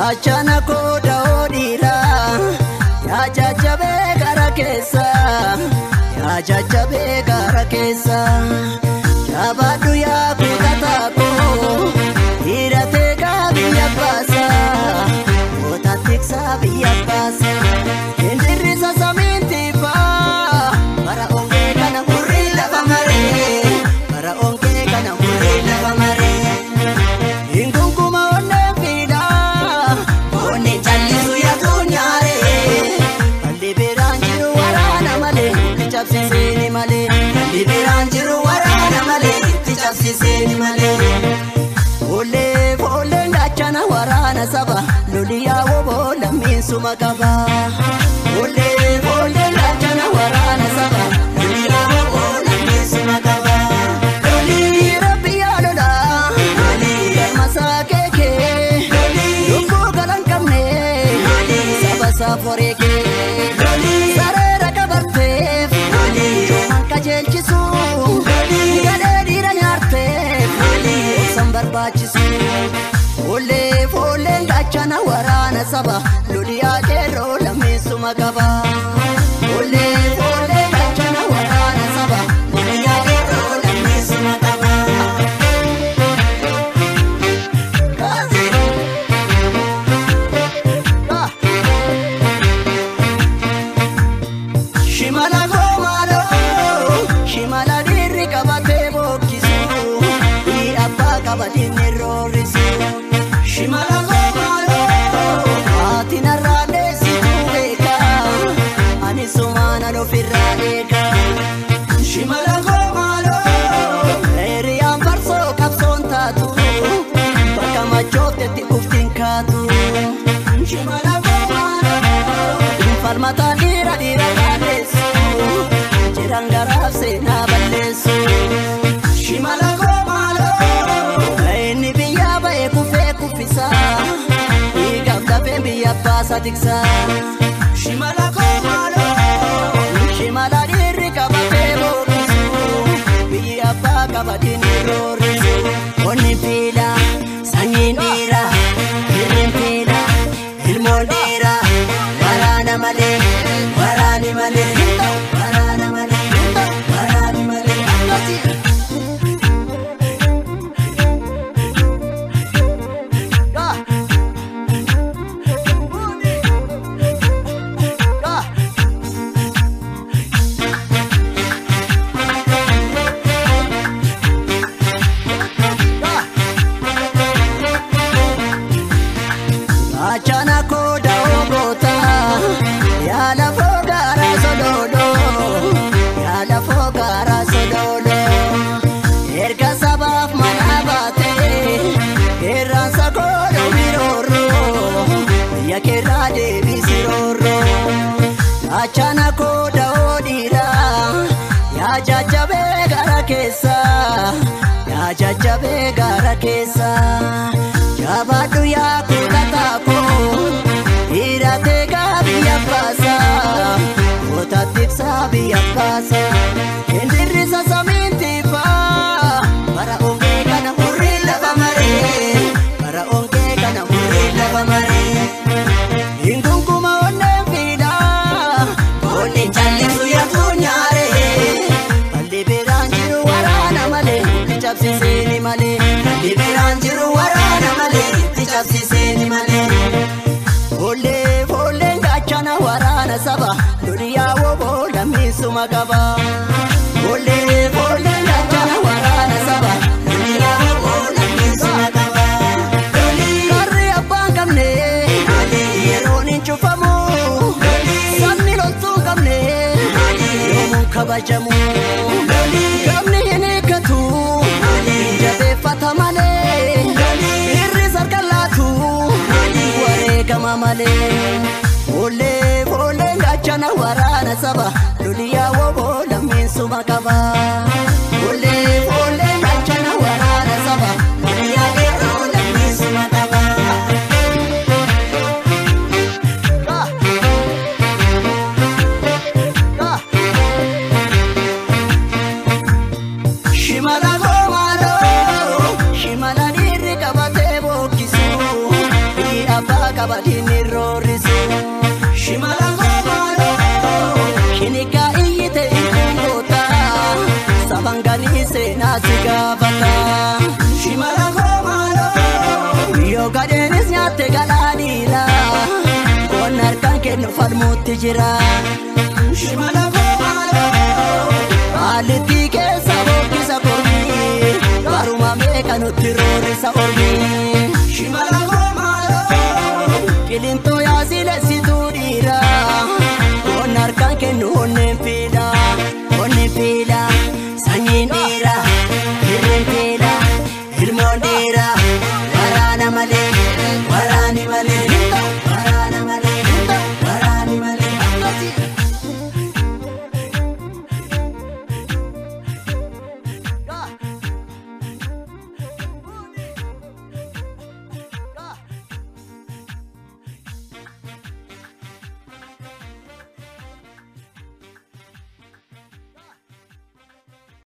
Achana koda odira ya jajabe garakesa ya jajabe garakesa jabadu ya kutatako irate gabiya pasa otatiksa biya pasa indirisa saminti pa para onge kana murila bamare para onge kana murila bamare ingunguma onne vida onne challisu ya dunyare aliberanjiru warana male tichapsiseni male aliberanjiru warana male tichapsiseni male ole ole ndachana warana saba luliya wobo laminsu makaba ole ole ndachana warana saba luliya wobo laminsu makaba loli rabbiya lola loli masakeke loli lumbu galankamne loli saba saforeke loli sarera kabartef loli kajelchisu loli gadedira nyartef loli sambarbachisu ole ole ndachana warana saba luliya kero laminsu makaba ole ole ndachana warana saba luliya kero laminsu makaba shimala gomalo shimala dirri kabate bokisu I abba kabadini rorisu shimala gomalo atina rade situeka ani sumana no firraeka shimala gomalo eri ambarso kapson tatu baka machote ti kuftin katu shimala gomalo farmata dira dira kalesu jirangaraf se na balesu shimala gomalo eni biya ba ekufe kufisa igabda biya pasa tiksa shimala gomalo shimala dirri kabate bokisu biya pa kabadini rorisu onni pila sangindira irrimpila ilmondira warana male warani male warana male warani male achana koda ogota ya la fogara sododo ya la fogara sododo erga sabaf manabate erran sakodo miroro ya kerade bisiroro achana koda odira ya jajabe garakesa ya jajabe garakesa jabadu ya kutatako irate gabiya pasa otatiksa biya pasa indirisa saminti pa para onge kana murila bamare para onge kana murila bamare ingunguma onne vida onne challisu ya dunyare aliberanjiru warana male tichapsiseni male aliberanjiru warana male tichapsiseni male ole ole ndachana warana saba luliya wobo laminsu makaba ole ole ndachana warana saba luliya wobo laminsu makaba loli karri abangamne loli yeronin chufamu loli samni lontu gamne loli yomun kabajamu loli gamne yenekatu loli jabe fatamane loli irri sarkalatu loli warega male ole ole ndachana warana saba luliya wobo laminsu makaba ole ole ndachana warana saba luliya kero laminsu makaba shimala gomalo shimala dirri kabate bokisu abbaa qabadini roorisu shimala komaalo shinika iyyite ikungota sabangani seenaa si gaafata shimala komaalo yoo gadeenis nyaatte galaadhiila waan harkaan kennu falmuutti jira shimala komaalo alitti keessa boqqisa kormii garuma meeqa nutti roorisa ormii shimala komaalo qilintoo yaasile situu dhiira waan harkaan kennu onneen fiidha